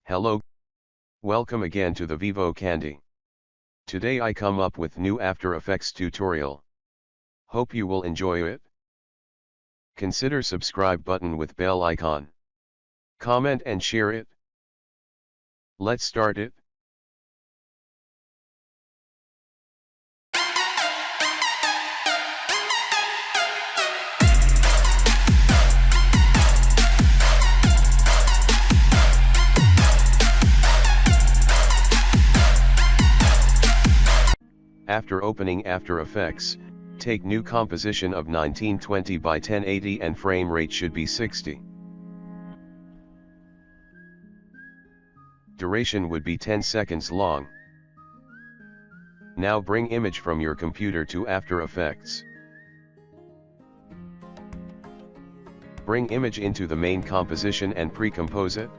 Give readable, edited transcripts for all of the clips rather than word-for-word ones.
Hello, welcome again to the Vevo Candy. Today I come up with new After Effects tutorial. Hope you will enjoy it. Consider subscribe button with bell icon. Comment and share it. Let's start it. After opening After Effects, take new composition of 1920 by 1080 and frame rate should be 60. Duration would be 10 seconds long. Now bring image from your computer to After Effects. Bring image into the main composition and pre-compose it.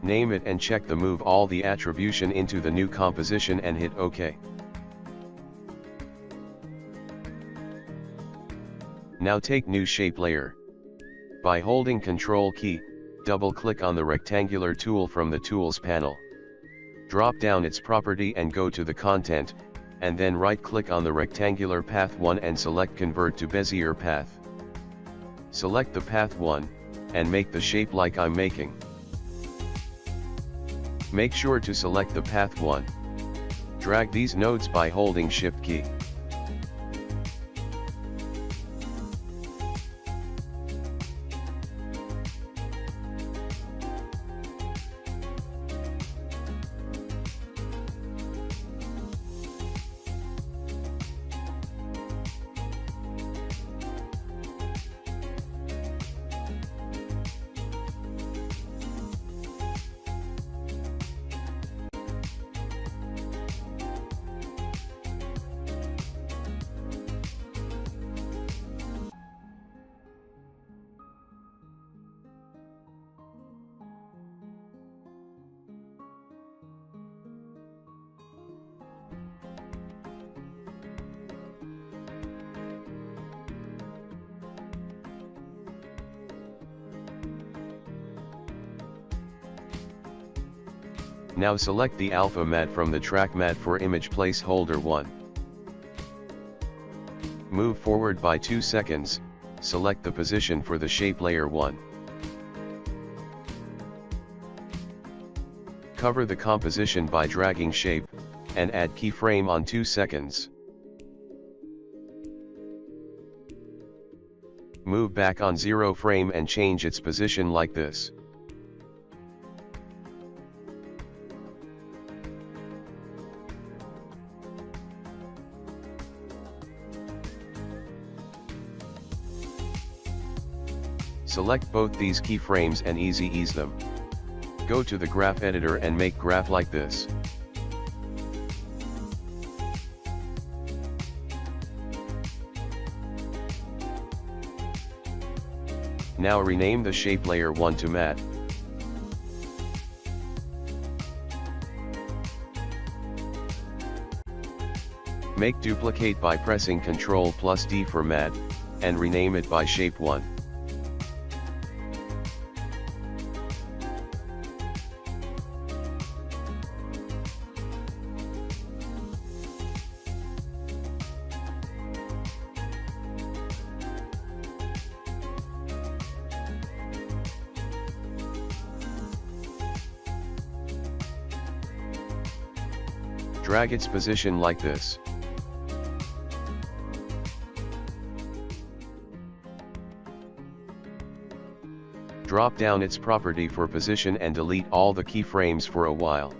Name it and check the move all the attribution into the new composition and hit OK. Now take new shape layer. By holding Ctrl key, double click on the rectangular tool from the tools panel. Drop down its property and go to the content, and then right click on the rectangular path 1 and select convert to Bezier path. Select the path 1, and make the shape like I'm making. Make sure to select the path 1. Drag these nodes by holding Shift key. Now select the alpha mat from the track mat for image placeholder 1. Move forward by 2 seconds, select the position for the shape layer 1. Cover the composition by dragging shape, and add keyframe on 2 seconds. Move back on 0 frame and change its position like this. Select both these keyframes and ease them. Go to the graph editor and make graph like this. Now rename the shape layer 1 to matte. Make duplicate by pressing Ctrl plus D for matte, and rename it by shape 1. Drag its position like this. Drop down its property for position and delete all the keyframes for a while.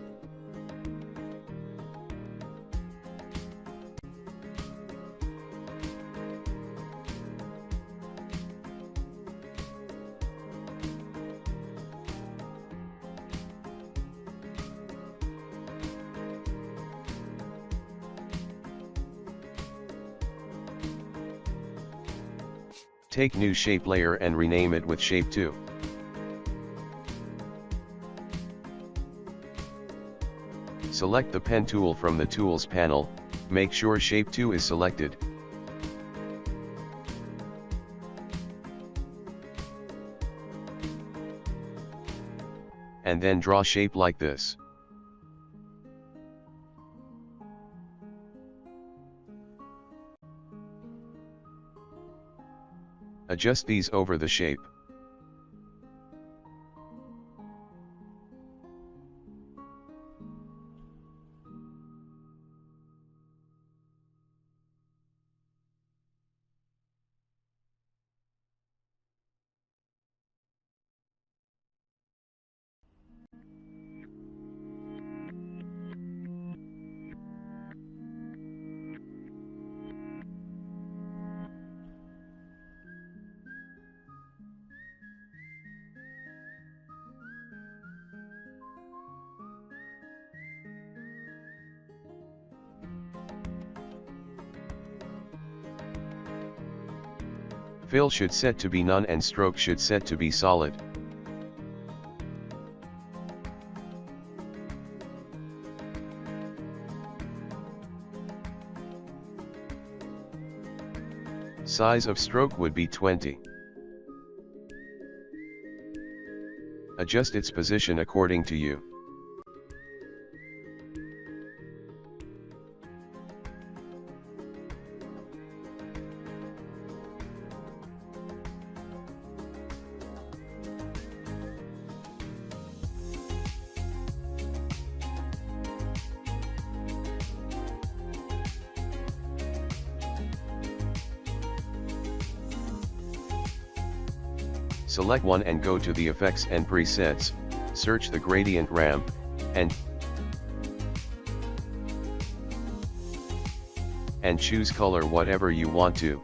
Take new shape layer and rename it with shape 2. Select the pen tool from the tools panel, make sure shape 2 is selected. and then draw shape like this. Adjust these over the shape. Fill should set to be none and stroke should set to be solid. Size of stroke would be 20. Adjust its position according to you. Select one and go to the effects and presets, search the gradient ramp, and choose color whatever you want to.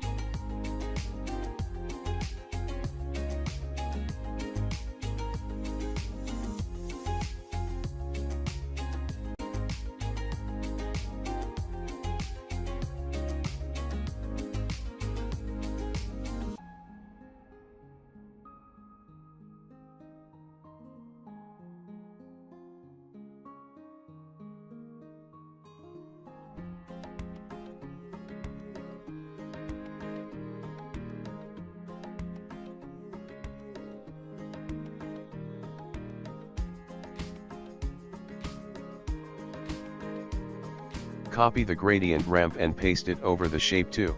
Copy the gradient ramp and paste it over the shape too.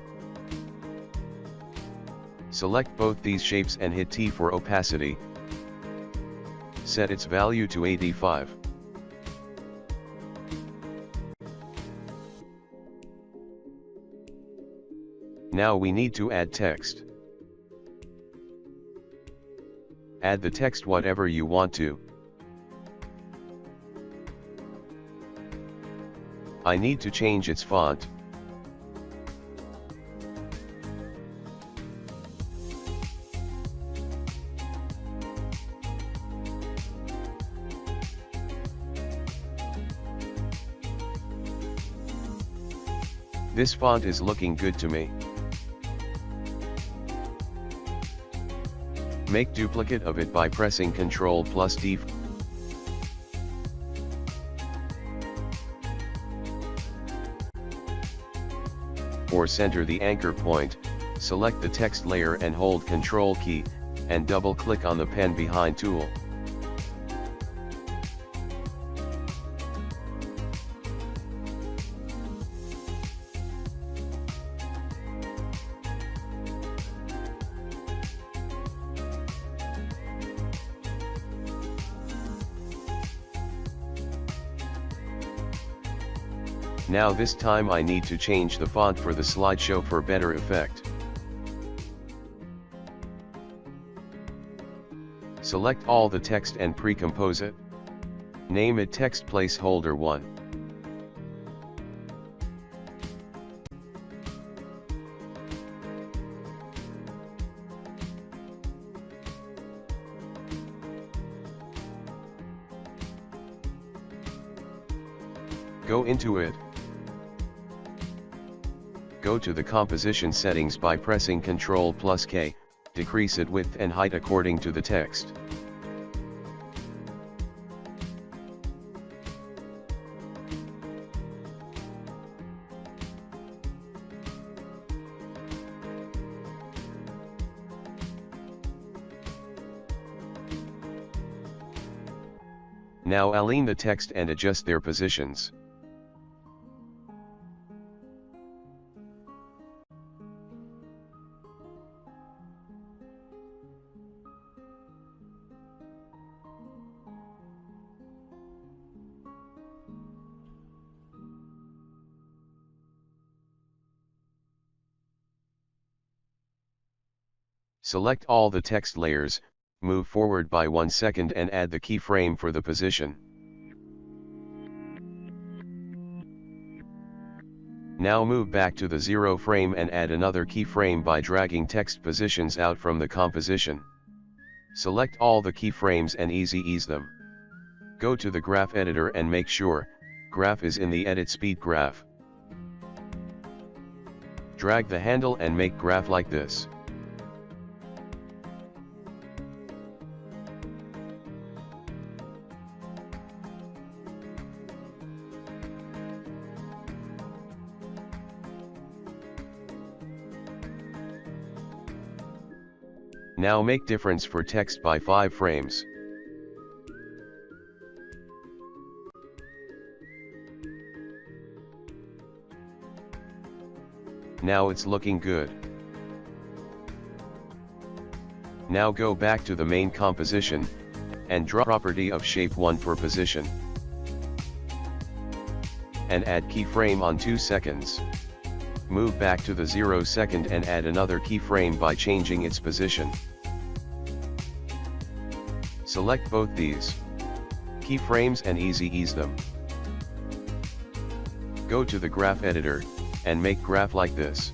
Select both these shapes and hit T for opacity. Set its value to 85. Now we need to add text. Add the text whatever you want to. I need to change its font. This font is looking good to me. Make duplicate of it by pressing Ctrl+D. Or center the anchor point, select the text layer and hold Ctrl key, and double-click on the pen behind tool. Now this time I need to change the font for the slideshow for better effect. Select all the text and pre-compose it. Name it Text Placeholder 1. Go into it. Go to the composition settings by pressing Ctrl+K, decrease its width and height according to the text. Now align the text and adjust their positions. Select all the text layers, move forward by 1 second and add the keyframe for the position. Now move back to the 0 frame and add another keyframe by dragging text positions out from the composition. Select all the keyframes and ease them. Go to the graph editor and make sure graph is in the edit speed graph. Drag the handle and make graph like this. Now make difference for text by 5 frames. Now it's looking good. Now go back to the main composition, and draw property of shape 1 for position. And add keyframe on 2 seconds. Move back to the 0 second and add another keyframe by changing its position. Select both these keyframes and ease them. Go to the graph editor, and make graph like this.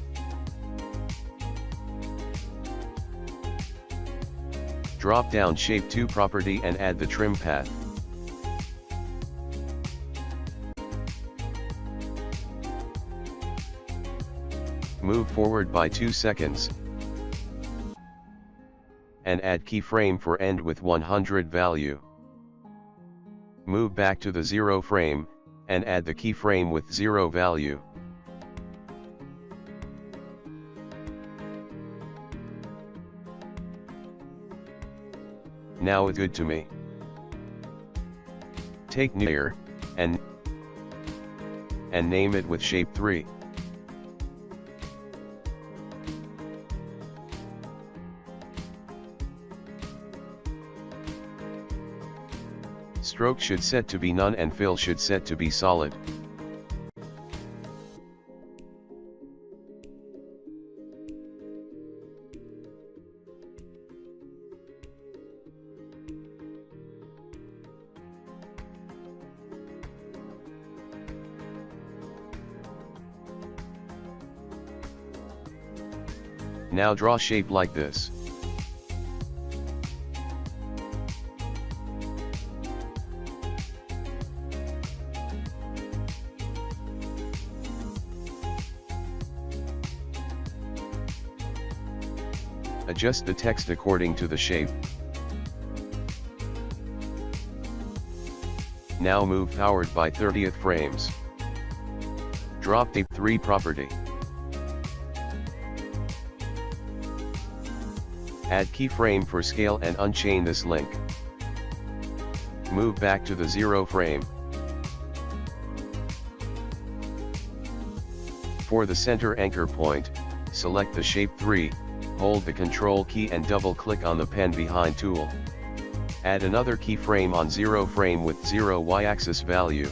Drop down shape 2 property and add the trim path. Move forward by 2 seconds. And add keyframe for end with 100 value. Move back to the 0 frame, and add the keyframe with 0 value. Now it's good to me. Take new layer, and name it with shape 3. Stroke should set to be none and fill should set to be solid. Now draw shape like this. Adjust the text according to the shape. Now move forward by 30th frames. Drop the 3 property. Add keyframe for scale and unchain this link. Move back to the 0 frame. For the center anchor point, select the shape 3. Hold the Control key and double-click on the pen behind tool. Add another keyframe on 0 frame with 0 y-axis value.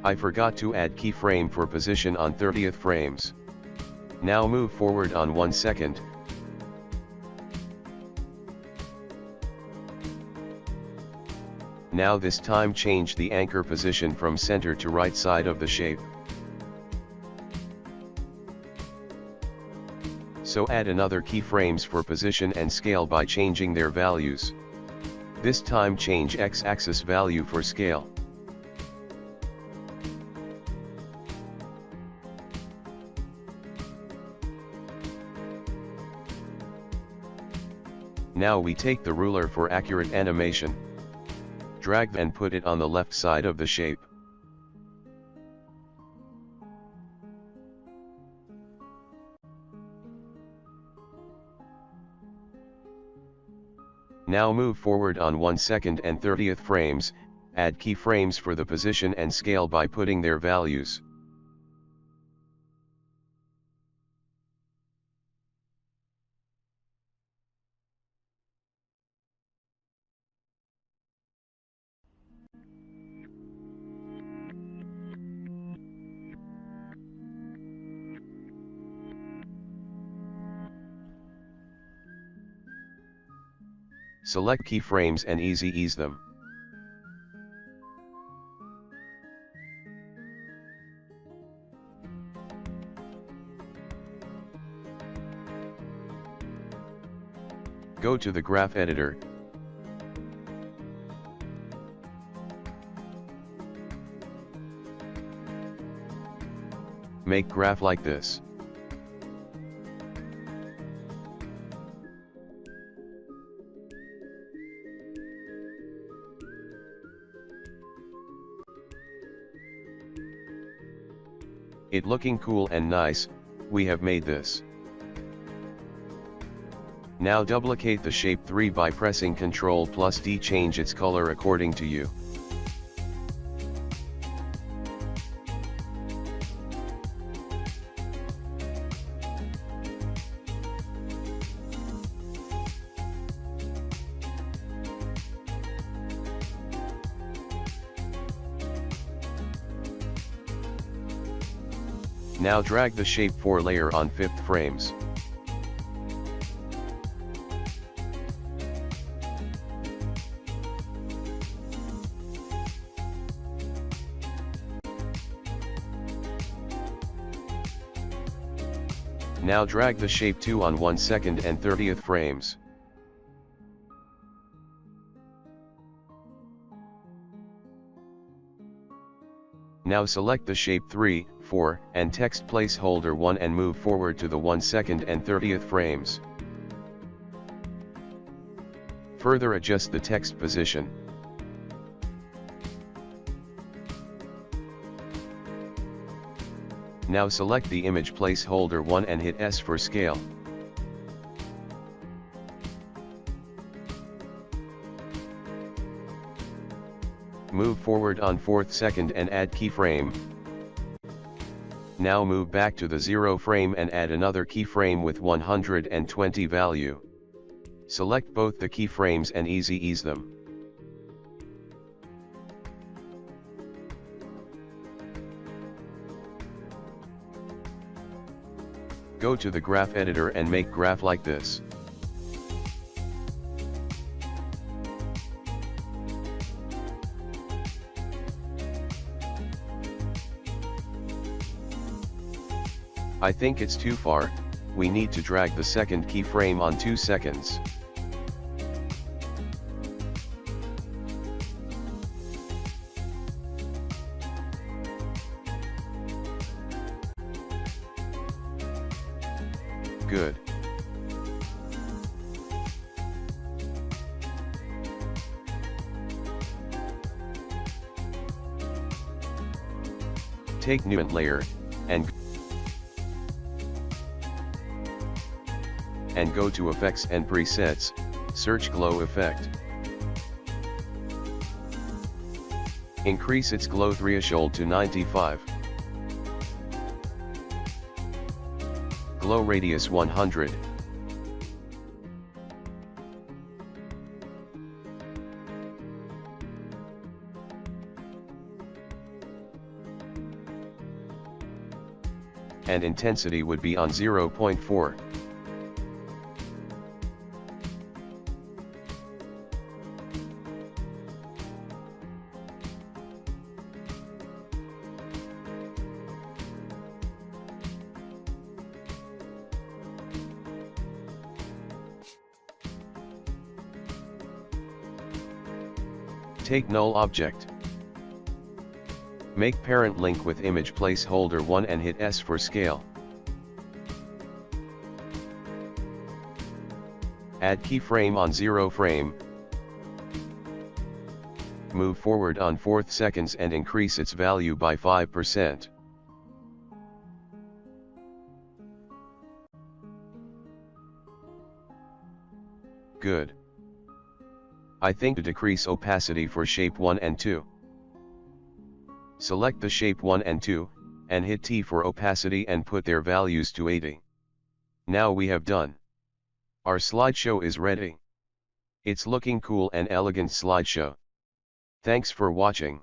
I forgot to add keyframe for position on 30th frames. Now move forward on 1 second. Now this time change the anchor position from center to right side of the shape. So add another keyframes for position and scale by changing their values. This time change x-axis value for scale. Now we take the ruler for accurate animation. Drag and put it on the left side of the shape. Now move forward on 1 second and 30th frames, add keyframes for the position and scale by putting their values. Select keyframes and ease them. Go to the graph editor. Make graph like this. It looking cool and nice, we have made this. Now duplicate the shape 3 by pressing Ctrl+D, change its color according to you. Now drag the shape 4 layer on 5th frames. Now drag the shape 2 on 1 second and 30th frames. Now select the shape 3, 4, and text placeholder 1 and move forward to the 1 second and 30th frames. Further adjust the text position. Now select the image placeholder 1 and hit S for scale. Move forward on 4th second and add keyframe. Now move back to the 0 frame and add another keyframe with 120 value. Select both the keyframes and ease them. Go to the graph editor and make graph like this. I think it's too far, we need to drag the second keyframe on 2 seconds. Good. Take new layer, and go to Effects and Presets, search Glow Effect. Increase its glow threshold to 95. Glow radius 100. And intensity would be on 0.4. Take null object. Make parent link with image placeholder 1 and hit S for scale. Add keyframe on 0 frame. Move forward on 4th seconds and increase its value by 5%. Good. I think to decrease opacity for shape 1 and 2. Select the shape 1 and 2, and hit T for opacity and put their values to 80. Now we have done. Our slideshow is ready. It's looking cool and elegant slideshow. Thanks for watching.